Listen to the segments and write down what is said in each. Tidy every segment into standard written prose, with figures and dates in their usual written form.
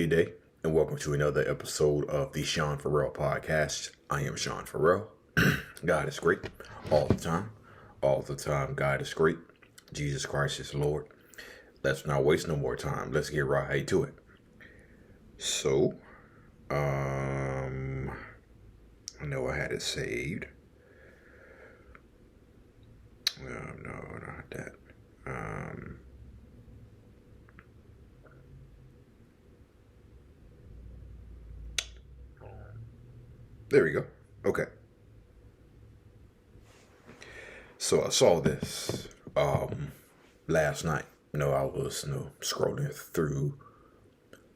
Good day, and welcome to another episode of the Sean Farrell Podcast. I am Sean Farrell. God is great all the time. All the time, God is great. Jesus Christ is Lord. Let's not waste no more time. Let's get right to it. So, I know I had it saved. No, not that. There we go. Okay. So I saw this last night. I was scrolling through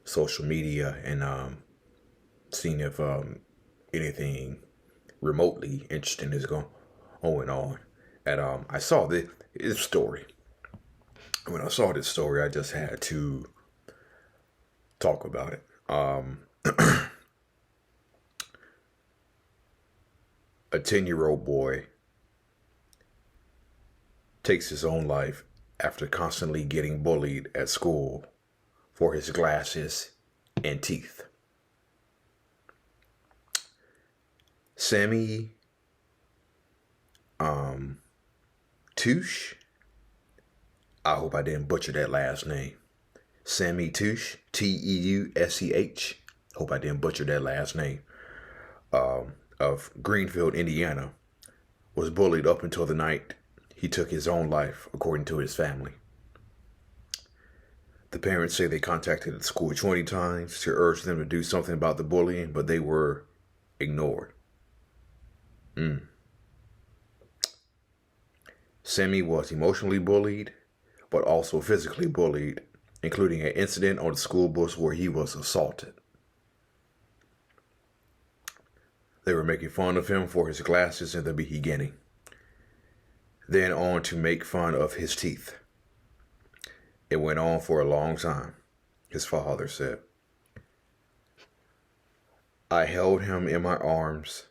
social media and seeing if anything remotely interesting is going on. And I saw this story. When I saw this story, I just had to talk about it. A 10-year-old boy takes his own life after constantly getting bullied at school for his glasses and teeth. Sammy Teusch. I hope I didn't butcher that last name. Sammy Teusch, Teusch. Hope I didn't butcher that last name. Of Greenfield, Indiana, was bullied up until the night he took his own life, according to his family. The parents say they contacted the school 20 times to urge them to do something about the bullying, but they were ignored. Sammy was emotionally bullied, but also physically bullied, including an incident on the school bus where he was assaulted. They were making fun of him for his glasses in the beginning, then on to make fun of his teeth. It went on for a long time, his father said. I held him in my arms.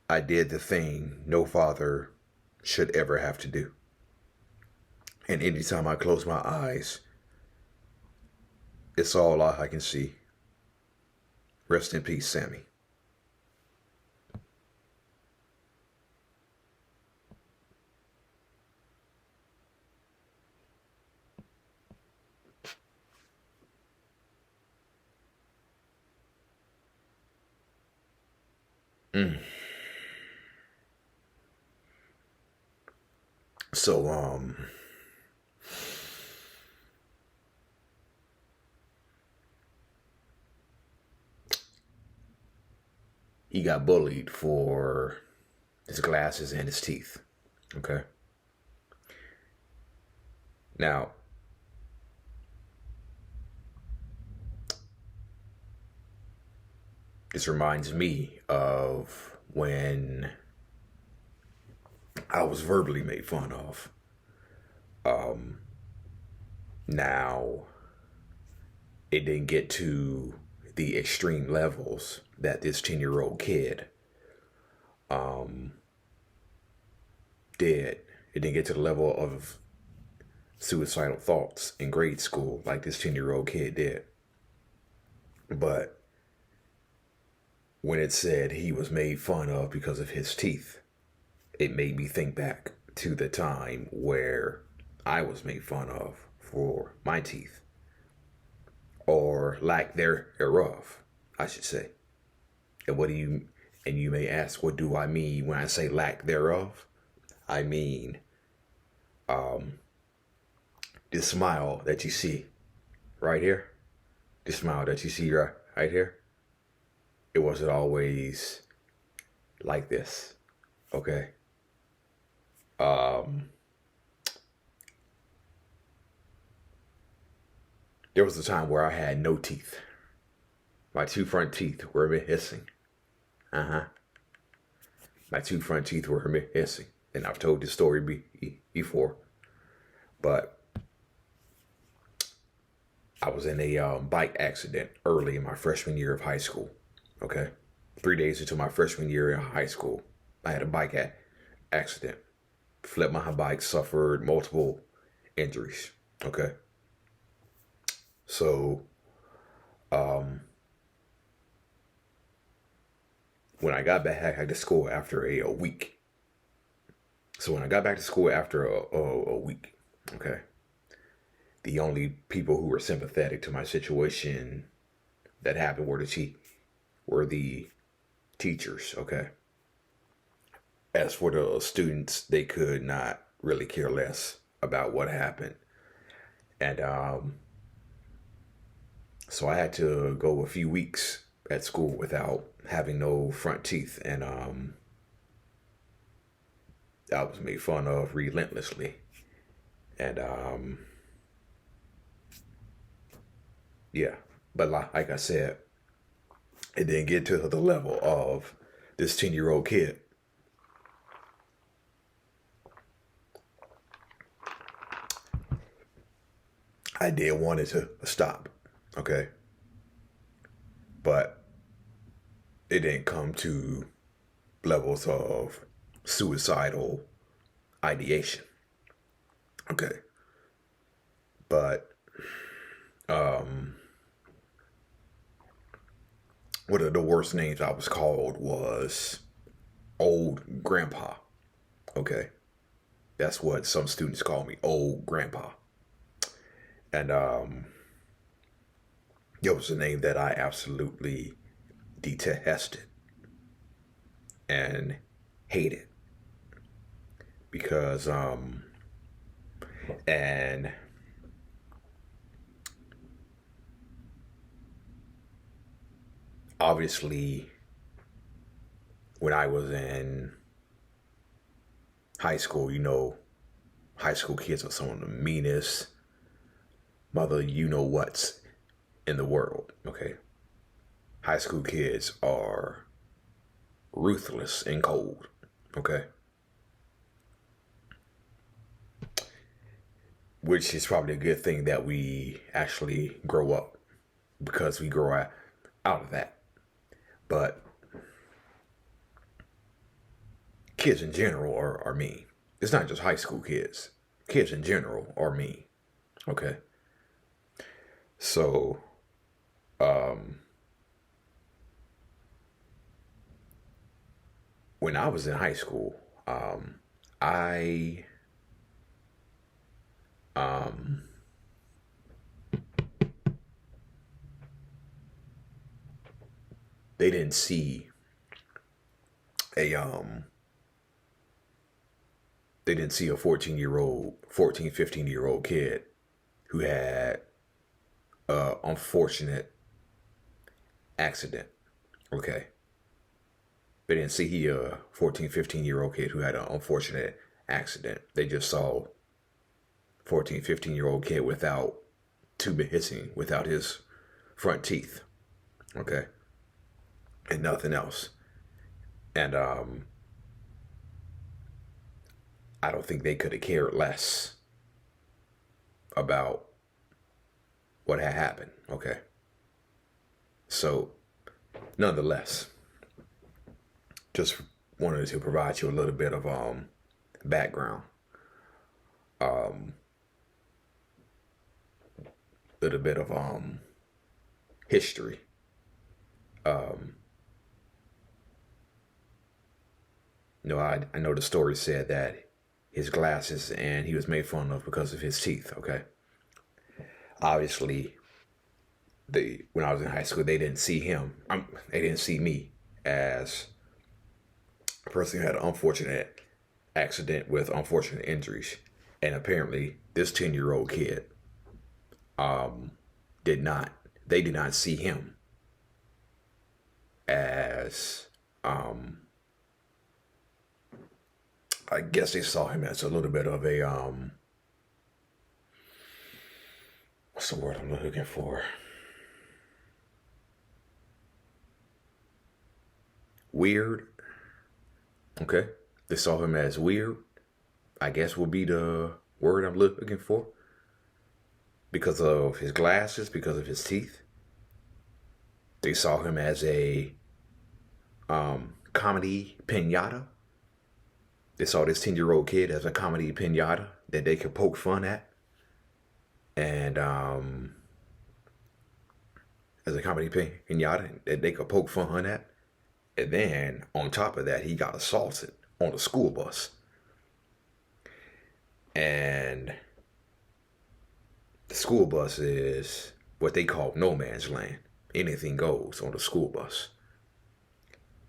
I did the thing no father should ever have to do. And anytime I close my eyes, it's all I can see. Rest in peace, Sammy. So, he got bullied for his glasses and his teeth. Okay. Now, this reminds me of when I was verbally made fun of. Now, it didn't get to the extreme levels that this 10-year-old kid did. It didn't get to the level of suicidal thoughts in grade school like this 10-year-old kid did. But when it said he was made fun of because of his teeth, it made me think back to the time where I was made fun of for my teeth, or lack thereof, I should say. And you may ask, what do I mean when I say lack thereof? I mean, this smile that you see right here, this smile that you see right here, it wasn't always like this, okay? There was a time where I had no teeth. My two front teeth were missing. My two front teeth were missing. And I've told this story before. But I was in a bike accident early in my freshman year of high school. Okay? 3 days into my freshman year in high school, I had a bike accident. Flipped my bike, suffered multiple injuries. Okay? So Um, when I got back to school after a week, so when I got back to school after a week, okay, the only people who were sympathetic to my situation that happened were the teachers, okay. As for the students, they could not really care less about what happened. And so I had to go a few weeks at school without having no front teeth. And I was made fun of relentlessly. And yeah, but like I said, it didn't get to the level of this 10-year-old kid. I did want it to stop, okay? But it didn't come to levels of suicidal ideation, okay? But one of the worst names I was called was Old Grandpa, okay? That's what some students call me, Old Grandpa. And it was a name that I absolutely detested and hated because and obviously when I was in high school, high school kids are some of the meanest mother you know what's in the world, okay? High school kids are ruthless and cold, okay? Which is probably a good thing that we actually grow up because we grow out of that. But kids in general are mean. It's not just high school kids. Kids in general are mean, okay? So, when I was in high school, I um, they didn't see a they didn't see a 15-year-old kid who had a unfortunate accident. Okay. They didn't see he a 14, 15-year-old kid who had an unfortunate accident. They just saw 14, 15-year-old kid without tooth hissing, without his front teeth. Okay. And nothing else. And I don't think they could have cared less about what had happened. Okay. So, nonetheless, just wanted to provide you a little bit of background, little bit of history. Um, I know the story said that his glasses and he was made fun of because of his teeth. Okay, obviously, when I was in high school, they didn't see him. They didn't see me as a person who had an unfortunate accident with unfortunate injuries, and apparently, this 10-year-old kid did not. They did not see him as I guess they saw him as a little bit of a what's the word I'm looking for? Weird. Okay. They saw him as weird, I guess would be the word I'm looking for. Because of his glasses, because of his teeth. They saw him as a comedy pinata. They saw this 10-year-old kid as a comedy pinata that they could poke fun at. And as a comedy pinata that they could poke fun at. And then on top of that, he got assaulted on a school bus. And the school bus is what they call no man's land. Anything goes on the school bus.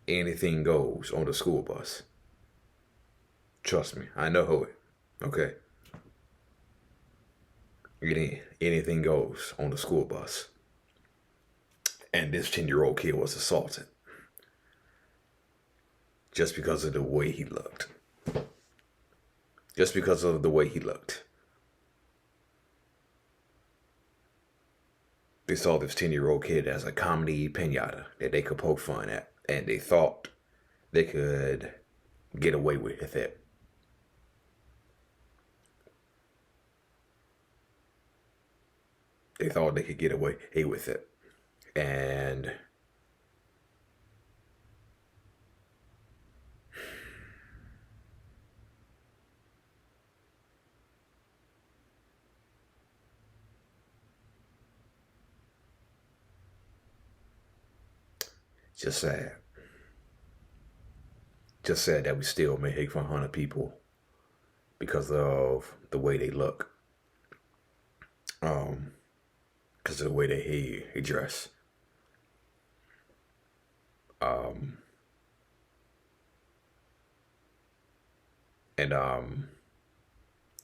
Anything goes on the school bus. Trust me, I know it. Okay. Anything goes on the school bus. And this 10-year-old kid was assaulted. Just because of the way he looked. Just because of the way he looked. They saw this 10-year-old kid as a comedy pinata that they could poke fun at. And they thought they could get away with it. They thought they could get away with it. And just sad. Just sad that we still make fun of people because of the way they look. Because of the way they dress.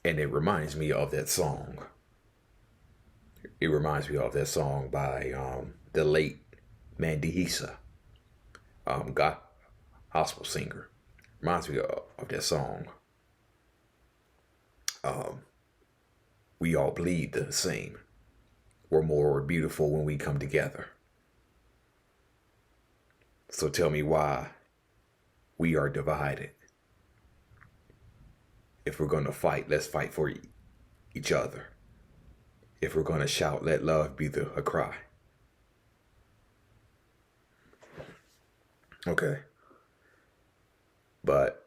And it reminds me of that song. It reminds me of that song by the late Mandisa, gospel singer. Reminds me of that song. We all bleed the same. We're more beautiful when we come together. So tell me why we are divided. If we're going to fight, let's fight for each other. If we're going to shout, let love be a cry. Okay. But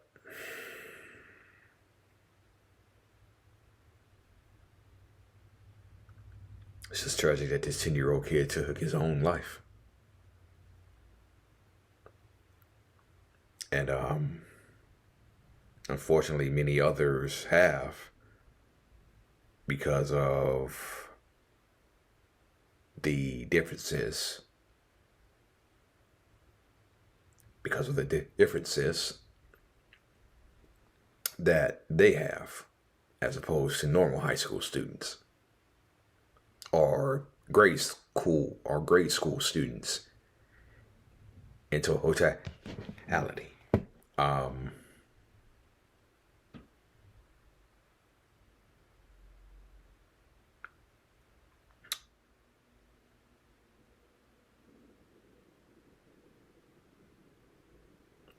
it's just tragic that this 10-year-old kid took his own life. And unfortunately, many others have because of the differences. Because of the differences that they have as opposed to normal high school students or grade school students in totality.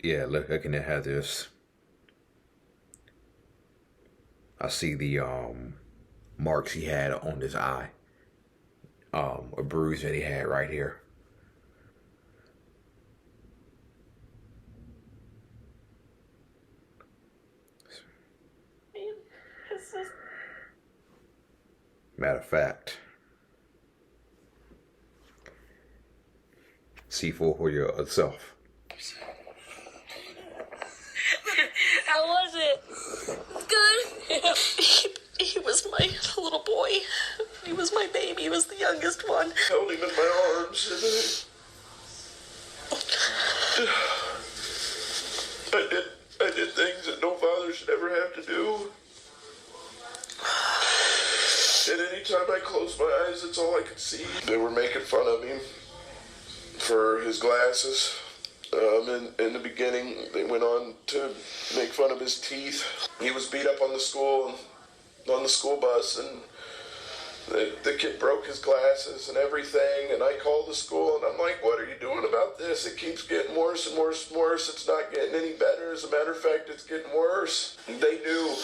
Yeah, looking at this, I see the marks he had on his eye, a bruise that he had right here. Matter of fact, see for yourself. How was it? Good. He was my little boy. He was my baby. He was the youngest one. Held him in my arms, and I did things that no father should ever have to do. And anytime I closed my eyes, that's all I could see. They were making fun of him for his glasses. In the beginning, they went on to make fun of his teeth. He was beat up on the school bus, and the kid broke his glasses and everything. And I called the school, and I'm like, "What are you doing about this? It keeps getting worse and worse and worse. It's not getting any better. As a matter of fact, it's getting worse." They knew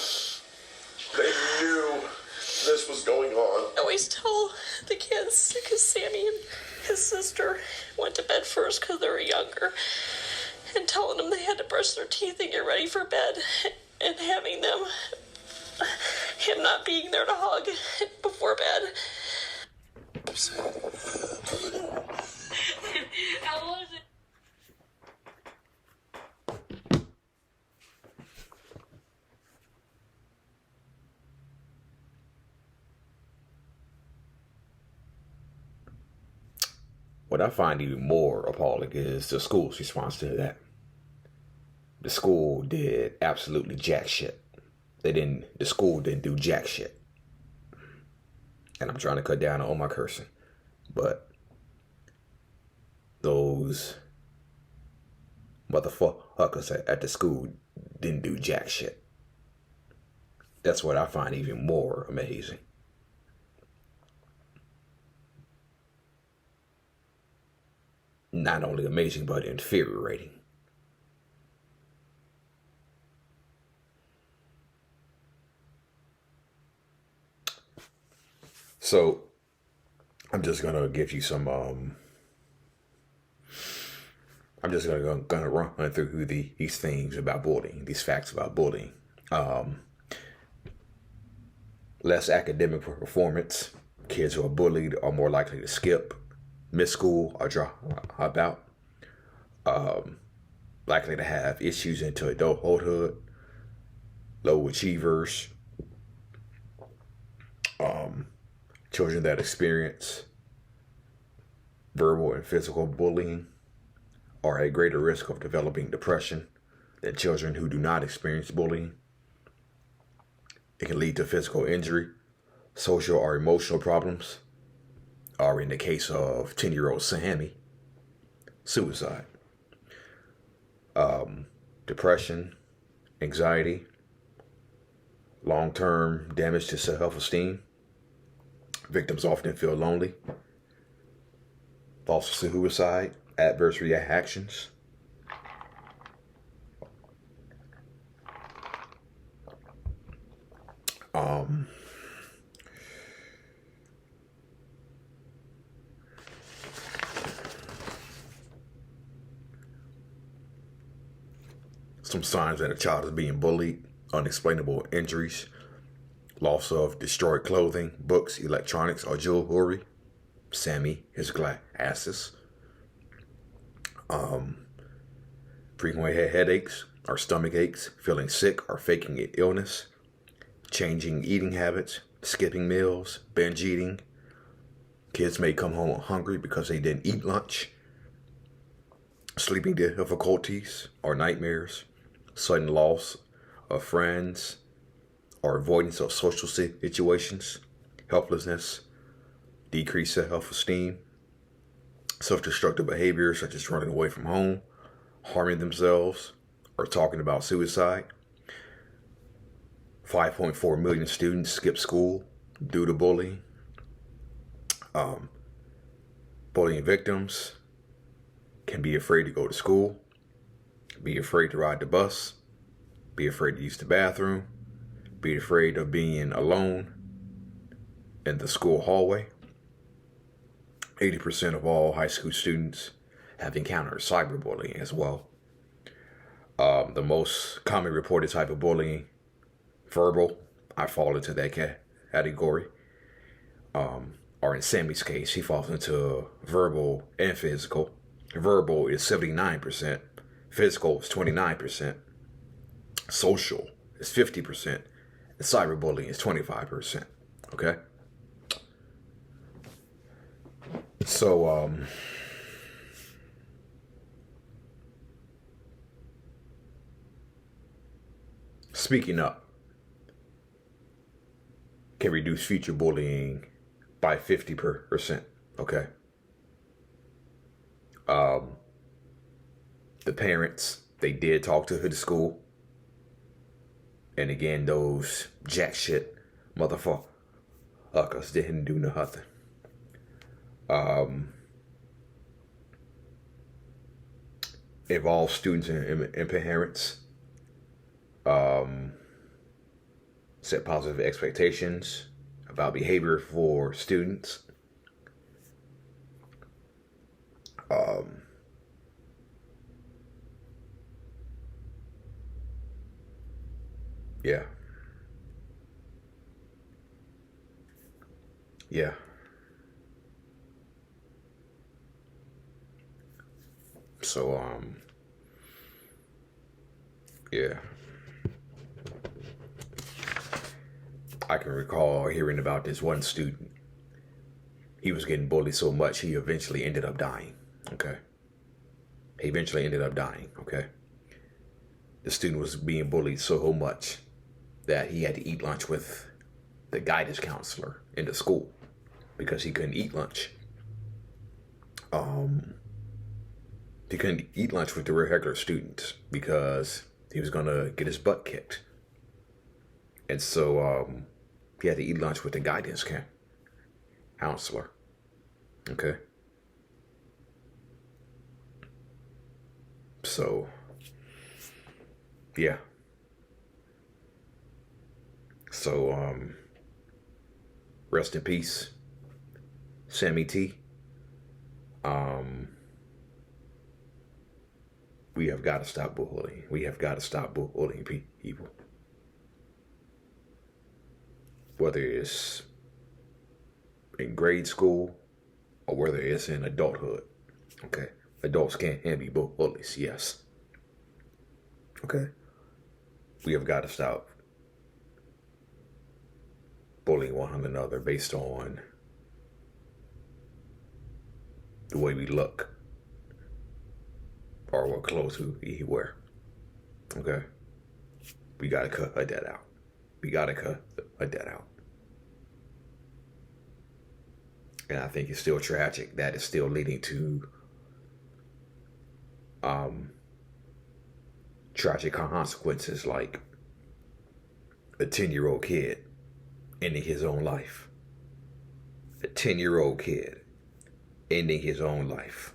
this was going on. I always tell the kids, because Sammy and his sister went to bed first because they were younger, and telling them they had to brush their teeth and get ready for bed, and having him not being there to hug before bed. What I find even more appalling is the school's response to that. The school did absolutely jack shit. The school didn't do jack shit. And I'm trying to cut down on my cursing. But those motherfuckers at the school didn't do jack shit. That's what I find even more amazing. Not only amazing, but infuriating. So, I'm just gonna give you some. I'm just gonna run through these things about bullying, these facts about bullying. Less academic performance. Kids who are bullied are more likely to skip, miss school, or drop out. Likely to have issues into adulthood. Low achievers. Children that experience verbal and physical bullying are at greater risk of developing depression than children who do not experience bullying. It can lead to physical injury, social or emotional problems, or in the case of 10-year-old Sammy, suicide. Depression, anxiety, long-term damage to self-esteem. Victims often feel lonely. Thoughts of suicide, adverse reactions. Some signs that a child is being bullied: unexplainable injuries, loss of destroyed clothing, books, electronics, or jewelry. Sammy, his glasses. Frequent headaches or stomach aches, feeling sick or faking illness, changing eating habits, skipping meals, binge eating. Kids may come home hungry because they didn't eat lunch. Sleeping difficulties or nightmares, sudden loss of friends or avoidance of social situations, helplessness, decreased self-esteem, self-destructive behaviors such as running away from home, harming themselves, or talking about suicide. 5.4 million students skip school due to bullying. Bullying victims can be afraid to go to school, be afraid to ride the bus, be afraid to use the bathroom, be afraid of being alone in the school hallway. 80% of all high school students have encountered cyberbullying as well. The most common reported type of bullying, verbal, I fall into that category. Or in Sammy's case, he falls into verbal and physical. Verbal is 79%, physical is 29%, social is 50%, and cyberbullying is 25%. Okay? So, speaking up can reduce future bullying by 50%. Okay? The parents, they did talk to the school. And again, those jack shit motherfuckers didn't do nothing. Involve students and parents. Set positive expectations about behavior for students. Yeah. Yeah. So, yeah. I can recall hearing about this one student. he was getting bullied so much he eventually ended up dying. Okay. He eventually ended up dying. Okay. The student was being bullied so much that he had to eat lunch with the guidance counselor in the school because he couldn't eat lunch. He couldn't eat lunch with the regular students because he was gonna get his butt kicked, and so he had to eat lunch with the guidance counselor. Okay. So, yeah. So, rest in peace, Sammy T. We have got to stop bullying. We have got to stop bullying people. Whether it's in grade school or whether it's in adulthood. Okay. Adults can't be bullies, yes. Okay. We have got to stop bullying one another based on the way we look or what clothes we wear. Okay? We gotta cut that out. We gotta cut that out. And I think it's still tragic that it's still leading to tragic consequences, like a 10-year-old kid ending his own life. A 10-year-old kid ending his own life.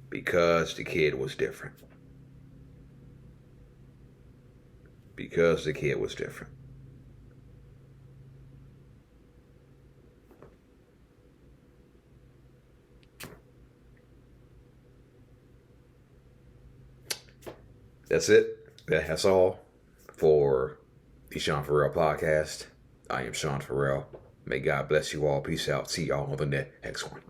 Because the kid was different. Because the kid was different. That's it. That's all for the Sean Farrell podcast. I am Sean Farrell. May God bless you all. Peace out. See y'all on the next one.